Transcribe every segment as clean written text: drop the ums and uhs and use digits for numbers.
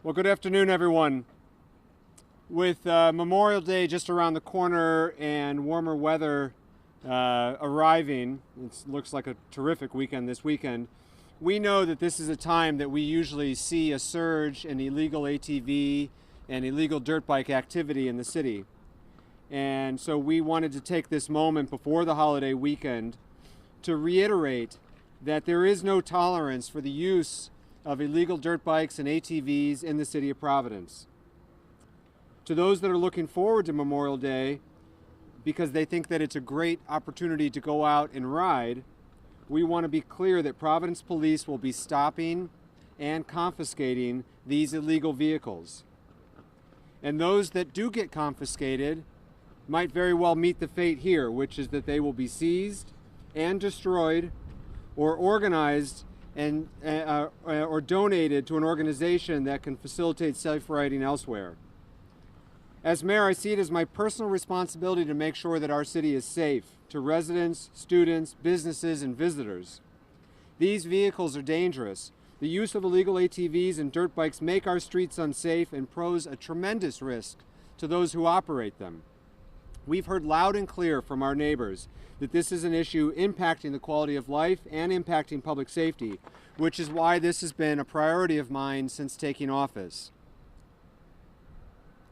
Well, good afternoon, everyone. With Memorial Day just around the corner and warmer weather arriving, it looks like a terrific weekend this weekend, we know that this is a time that we usually see a surge in illegal ATV and illegal dirt bike activity in the city. And so we wanted to take this moment before the holiday weekend to reiterate that there is no tolerance for the use of illegal dirt bikes and ATVs in the city of Providence. To those that are looking forward to Memorial Day because they think that it's a great opportunity to go out and ride, we want to be clear that Providence Police will be stopping and confiscating these illegal vehicles. And those that do get confiscated might very well meet the fate here, which is that they will be seized and destroyed or organized and or donated to an organization that can facilitate safe riding elsewhere. As mayor, I see it as my personal responsibility to make sure that our city is safe to residents, students, businesses, and visitors. These vehicles are dangerous. The use of illegal ATVs and dirt bikes make our streets unsafe and pose a tremendous risk to those who operate them. We've heard loud and clear from our neighbors that this is an issue impacting the quality of life and impacting public safety, which is why this has been a priority of mine since taking office.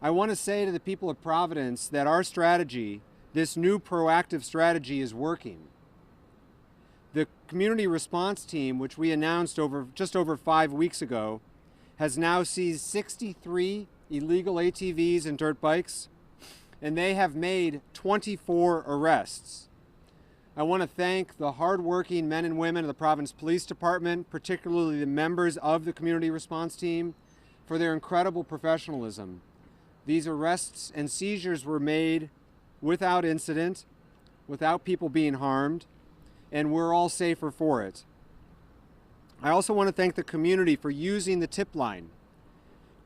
I want to say to the people of Providence that our strategy, this new proactive strategy, is working. The community response team, which we announced just over 5 weeks ago, has now seized 63 illegal ATVs and dirt bikes, and they have made 24 arrests. I want to thank the hardworking men and women of the Providence Police Department, particularly the members of the community response team, for their incredible professionalism. These arrests and seizures were made without incident, without people being harmed, and we're all safer for it. I also want to thank the community for using the tip line.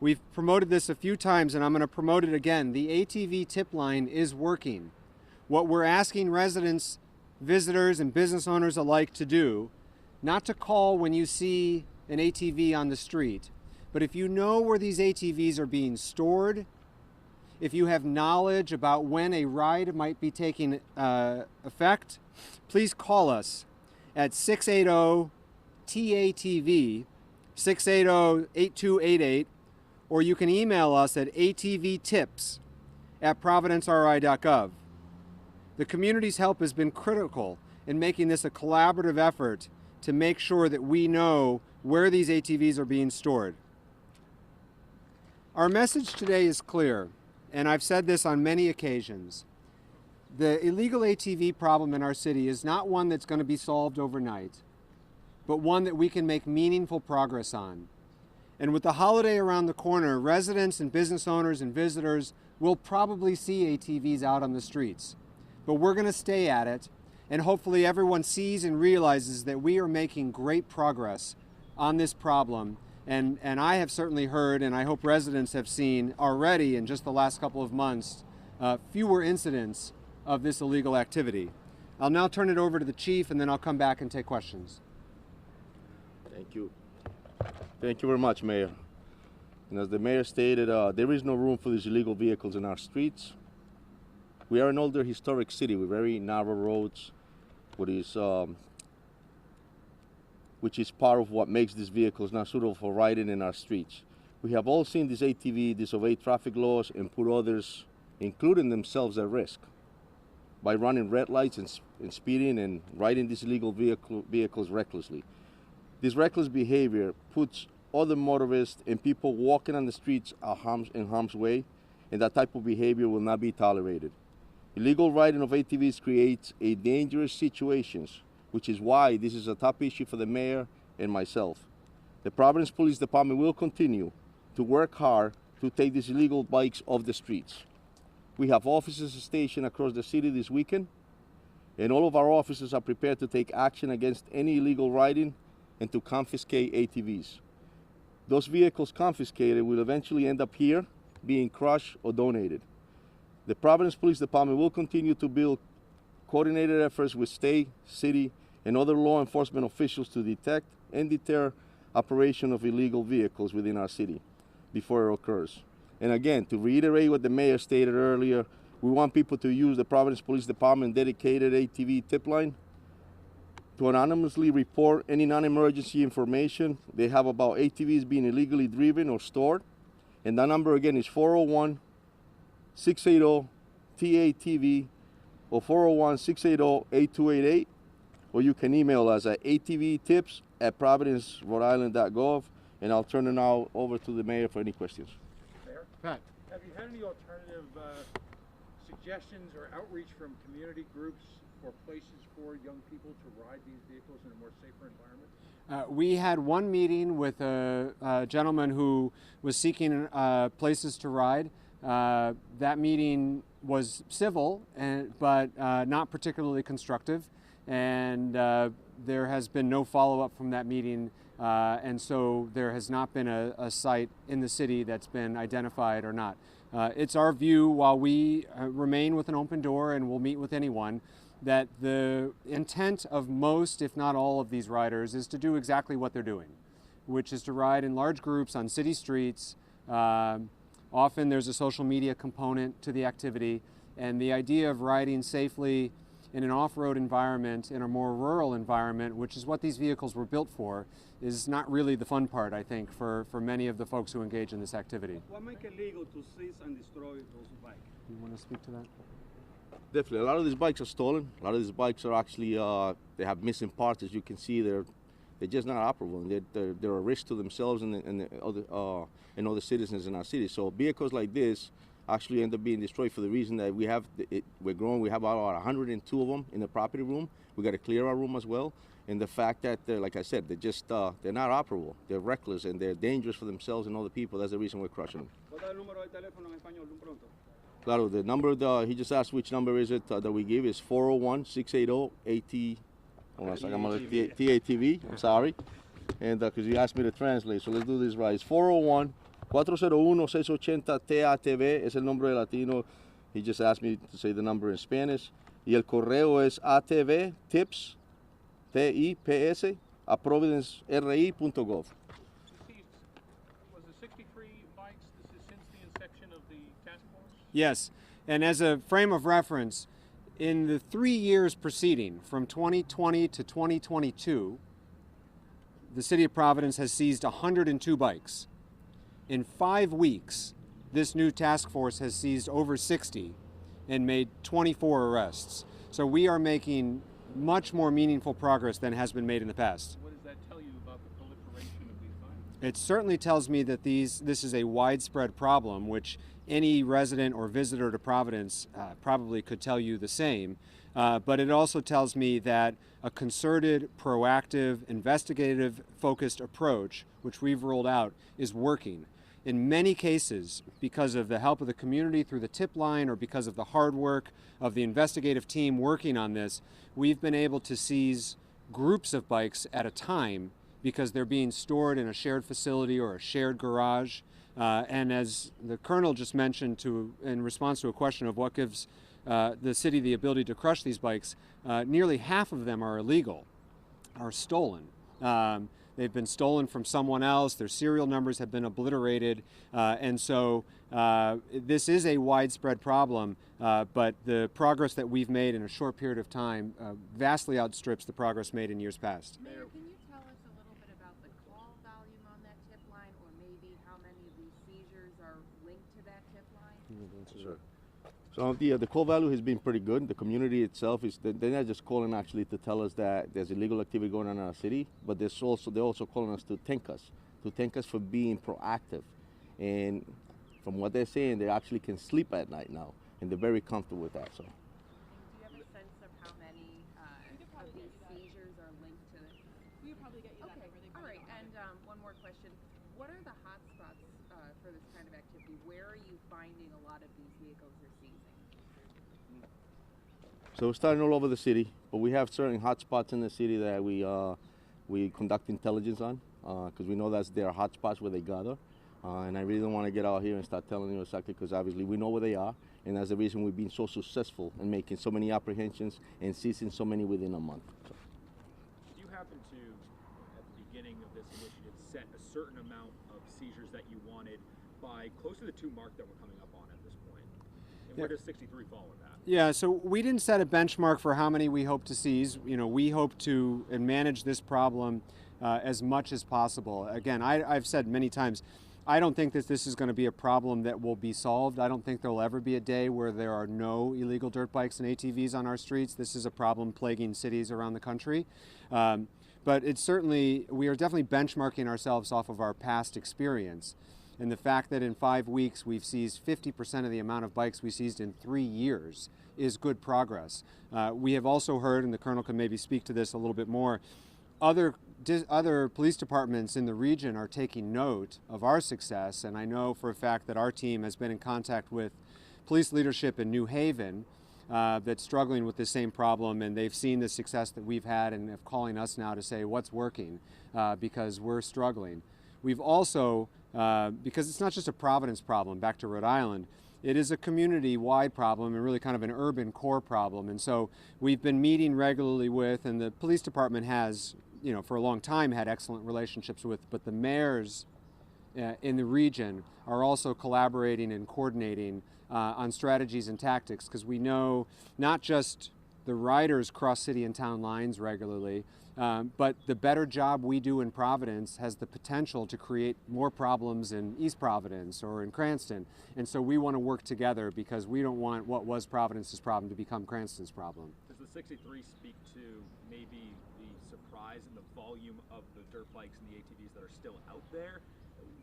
We've promoted this a few times, and I'm going to promote it again. The ATV tip line is working. What we're asking residents, visitors, and business owners alike to do, not to call when you see an ATV on the street, but if you know where these ATVs are being stored, if you have knowledge about when a ride might be taking effect, please call us at 680-TATV, 680-8288, or you can email us at atvtips@providenceri.gov. The community's help has been critical in making this a collaborative effort to make sure that we know where these ATVs are being stored. Our message today is clear, and I've said this on many occasions. The illegal ATV problem in our city is not one that's going to be solved overnight, but one that we can make meaningful progress on. And with the holiday around the corner, residents and business owners and visitors will probably see ATVs out on the streets. But we're going to stay at it, and hopefully everyone sees and realizes that we are making great progress on this problem. And I have certainly heard, and I hope residents have seen already in just the last couple of months, fewer incidents of this illegal activity. I'll now turn it over to the chief, and then I'll come back and take questions. Thank you. Thank you very much, Mayor. And as the mayor stated, there is no room for these illegal vehicles in our streets. We are an older historic city with very narrow roads, which is part of what makes these vehicles not suitable for riding in our streets. We have all seen this ATV disobey traffic laws and put others, including themselves, at risk by running red lights and speeding and riding these illegal vehicles recklessly. This reckless behavior puts other motorists and people walking on the streets in harm's way, and that type of behavior will not be tolerated. Illegal riding of ATVs creates a dangerous situations, which is why this is a top issue for the mayor and myself. The Providence Police Department will continue to work hard to take these illegal bikes off the streets. We have officers stationed across the city this weekend, and all of our officers are prepared to take action against any illegal riding and to confiscate ATVs. Those vehicles confiscated will eventually end up here being crushed or donated. The Providence Police Department will continue to build coordinated efforts with state, city, and other law enforcement officials to detect and deter operation of illegal vehicles within our city. before it occurs. And again, to reiterate what the mayor stated earlier, we want people to use the Providence Police Department dedicated ATV tip line to anonymously report any non-emergency information they have about ATVs being illegally driven or stored. And that number again is 401-680-TATV or 401-680-8288. Or you can email us at atvtips@providence-rhode-island.gov, and I'll turn it now over to the mayor for any questions. Mayor, Pat. have you had any alternative suggestions or outreach from community groups or places for young people to ride these vehicles in a more safer environment? We had one meeting with a gentleman who was seeking places to ride. That meeting was civil, but not particularly constructive. And there has been no follow-up from that meeting, and so there has not been a site in the city that's been identified or not. It's our view, while we remain with an open door and will meet with anyone, that the intent of most, if not all, of these riders is to do exactly what they're doing, which is to ride in large groups on city streets. Often there's a social media component to the activity, and the idea of riding safely in an off-road environment, in a more rural environment, which is what these vehicles were built for, is not really the fun part, I think, for many of the folks who engage in this activity. What makes it legal to seize and destroy those bikes? You want to speak to that? Definitely. A lot of these bikes are stolen. A lot of these bikes are actually, they have missing parts. As you can see, they're just not operable. And they're a risk to themselves and other citizens in our city. So vehicles like this actually end up being destroyed for the reason that we're growing. We have about 102 of them in the property room. We got to clear our room as well. And the fact that they're, like I said, they're just, they're not operable. They're reckless and they're dangerous for themselves and other people. That's the reason we're crushing them. Claro, the number, he just asked which number is it that we give is 401-680-TATV. I'm sorry. And because he asked me to translate, so let's do this right. It's 401-401-680-TATV. Es el nombre latino. He just asked me to say the number in Spanish. Y el correo es atvtips, TIPS, @providenceri.gov. Was it 63 bikes? This is since the inception of the task force? Yes, and as a frame of reference, in the 3 years preceding, from 2020 to 2022, the City of Providence has seized 102 bikes. In 5 weeks, this new task force has seized over 60 and made 24 arrests. So we are making much more meaningful progress than has been made in the past. What does that tell you about the proliferation of these bikes? It certainly tells me that this is a widespread problem, which any resident or visitor to Providence probably could tell you the same. But it also tells me that a concerted, proactive, investigative-focused approach, which we've rolled out, is working. In many cases, because of the help of the community through the tip line or because of the hard work of the investigative team working on this, we've been able to seize groups of bikes at a time because they're being stored in a shared facility or a shared garage. And as the Colonel just mentioned in response to a question of what gives the city the ability to crush these bikes, nearly half of them are illegal, are stolen. They've been stolen from someone else, their serial numbers have been obliterated, and so this is a widespread problem, but the progress that we've made in a short period of time vastly outstrips the progress made in years past. Mayor, can you tell us a little bit about the call volume on that tip line, or maybe how many of these seizures are linked to that tip line? Sure. So the call value has been pretty good. The community itself they're not just calling actually to tell us that there's illegal activity going on in our city, but they're also calling us to thank us for being proactive. And from what they're saying, they actually can sleep at night now, and they're very comfortable with that. So. Do you have a sense of how many of these seizures are linked to it? We could probably get you that Okay, number. They all probably right, don't have and one more question. What are the hot spots for this kind of activity? Where are you finding a lot of these vehicles are seizing? So we're starting all over the city, but we have certain hotspots in the city that we conduct intelligence on, because we know that's their hotspots where they gather. And I really don't want to get out here and start telling you exactly, because obviously we know where they are, and that's the reason we've been so successful in making so many apprehensions and seizing so many within a month. So. Did you happen to, at the beginning of this initiative, set a certain amount of seizures that you wanted by close to the 2 mark that we're coming up on at this point. And where does 63 fall in that? Yeah, so we didn't set a benchmark for how many we hope to seize. You know, we hope to manage this problem as much as possible. Again, I've said many times, I don't think that this is going to be a problem that will be solved. I don't think there will ever be a day where there are no illegal dirt bikes and ATVs on our streets. This is a problem plaguing cities around the country. But it's certainly, we are definitely benchmarking ourselves off of our past experience. And the fact that in 5 weeks we've seized 50% of the amount of bikes we seized in 3 years is good progress. We have also heard, and the Colonel can maybe speak to this a little bit more, other police departments in the region are taking note of our success, and I know for a fact that our team has been in contact with police leadership in New Haven that's struggling with the same problem, and they've seen the success that we've had and are calling us now to say what's working because we're struggling. We've also, because it's not just a Providence problem, back to Rhode Island, it is a community-wide problem and really kind of an urban core problem. And so we've been meeting regularly with, and the police department has, you know, for a long time had excellent relationships with, but the mayors in the region are also collaborating and coordinating on strategies and tactics, because we know not just the riders cross city and town lines regularly, but the better job we do in Providence has the potential to create more problems in East Providence or in Cranston. And so we want to work together because we don't want what was Providence's problem to become Cranston's problem. Does the 63 speak to maybe the surprise and the volume of the dirt bikes and the ATVs that are still out there?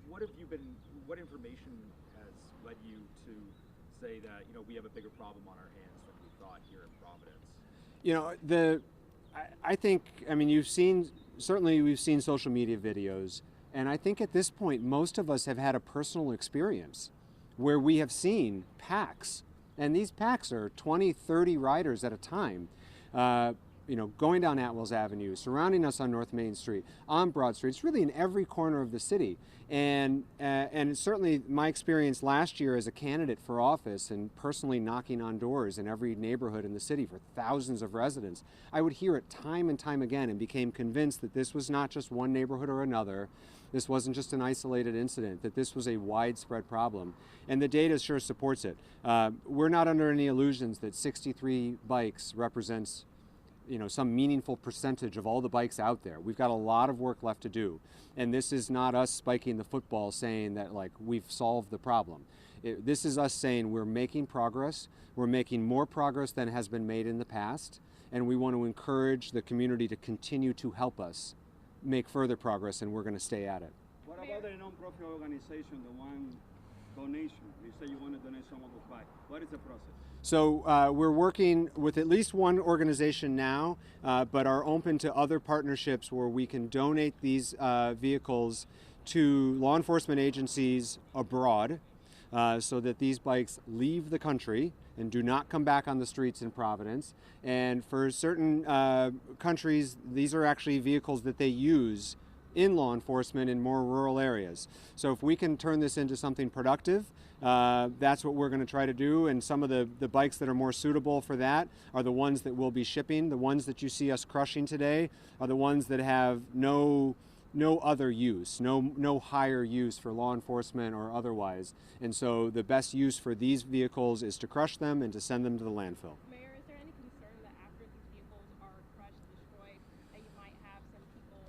What information has led you to say that, you know, we have a bigger problem on our hands than we thought here in Providence? You know, I think, I mean, certainly we've seen social media videos, and I think at this point most of us have had a personal experience where we have seen packs, and these packs are 20, 30 riders at a time, you know, going down Atwells Avenue, surrounding us on North Main Street, on Broad Street. It's really in every corner of the city. And certainly my experience last year as a candidate for office and personally knocking on doors in every neighborhood in the city for thousands of residents, I would hear it time and time again and became convinced that this was not just one neighborhood or another. This wasn't just an isolated incident, that this was a widespread problem. And the data sure supports it. We're not under any illusions that 63 bikes represents, you know, some meaningful percentage of all the bikes out there. We've got a lot of work left to do. And this is not us spiking the football saying that, like, we've solved the problem. This is us saying we're making progress. We're making more progress than has been made in the past. And we want to encourage the community to continue to help us make further progress, and we're going to stay at it. What about the non-profit organization, the one donation? You say you want to donate some of those bikes. What is the process? So we're working with at least one organization now, but are open to other partnerships where we can donate these vehicles to law enforcement agencies abroad so that these bikes leave the country and do not come back on the streets in Providence. And for certain countries, these are actually vehicles that they use in law enforcement in more rural areas. So if we can turn this into something productive, that's what we're going to try to do. And some of the bikes that are more suitable for that are the ones that we'll be shipping. The ones that you see us crushing today are the ones that have no other use, no higher use for law enforcement or otherwise. And so the best use for these vehicles is to crush them and to send them to the landfill. Mayor, is there any concern that after these vehicles are crushed and destroyed, that you might have some people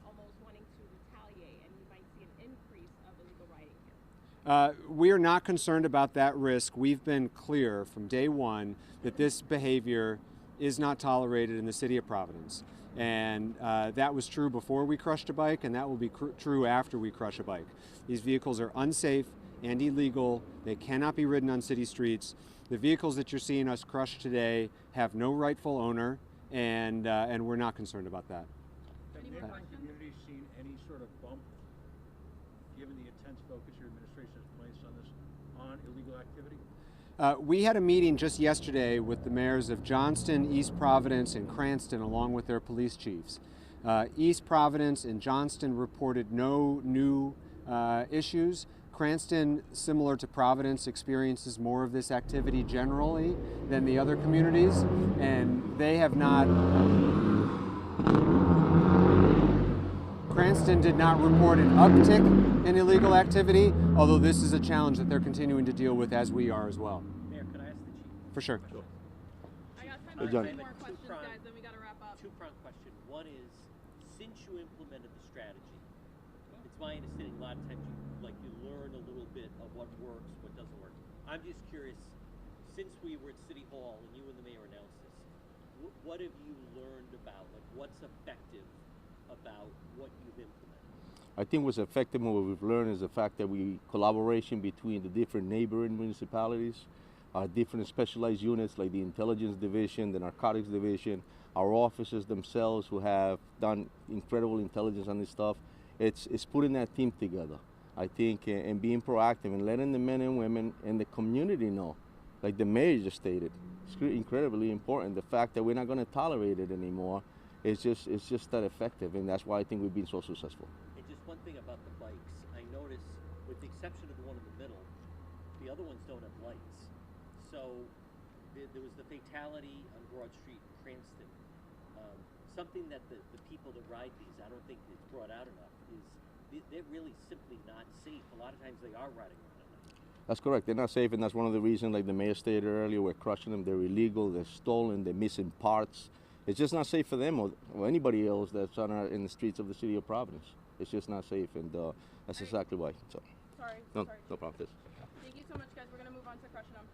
almost wanting to retaliate and you might see an increase of illegal riding here? We are not concerned about that risk. We've been clear from day one that this behavior is not tolerated in the city of Providence. And that was true before we crushed a bike, and that will be true after we crush a bike. These vehicles are unsafe and illegal. They cannot be ridden on city streets. The vehicles that you're seeing us crush today have no rightful owner, and we're not concerned about that. Have neighboring communities seen any sort of bump, given the intense focus your administration has placed on this, on illegal activity? We had a meeting just yesterday with the mayors of Johnston, East Providence, and Cranston, along with their police chiefs. East Providence and Johnston reported no new issues. Cranston, similar to Providence, experiences more of this activity generally than the other communities, and they have not. Cranston did not report an uptick in illegal activity, although this is a challenge that they're continuing to deal with, as we are as well. Mayor, could I ask the chief? For sure. I got time Hey, for John. 2 more questions, guys, then we gotta wrap up. Two-pronged question. One is, since you implemented the strategy, it's my understanding a lot of times you learn a little bit of what works, what doesn't work. I'm just curious, since we were at City Hall and you and the mayor announced this, what have you learned about, what's effective about what you've implemented? I think what's effective and what we've learned is the fact that collaboration between the different neighboring municipalities, different specialized units like the intelligence division, the narcotics division, our officers themselves who have done incredible intelligence on this stuff. It's putting that team together, I think, and being proactive and letting the men and women and the community know, like the mayor just stated. It's incredibly important. The fact that we're not going to tolerate it anymore it's just that effective, and that's why I think we've been so successful. And just one thing about the bikes, I noticed, with the exception of the one in the middle, the other ones don't have lights. So there was the fatality on Broad Street in Cranston. Something that the people that ride these, I don't think it's brought out enough, is they're really simply not safe. A lot of times they are riding around at night. That's correct. They're not safe, and that's one of the reasons, like the mayor stated earlier, we're crushing them. They're illegal, they're stolen, they're missing parts. It's just not safe for them or anybody else that's in the streets of the city of Providence. It's just not safe, and that's exactly why. So, Sorry. no problem. Thank you so much, guys. We're going to move on to crushing them.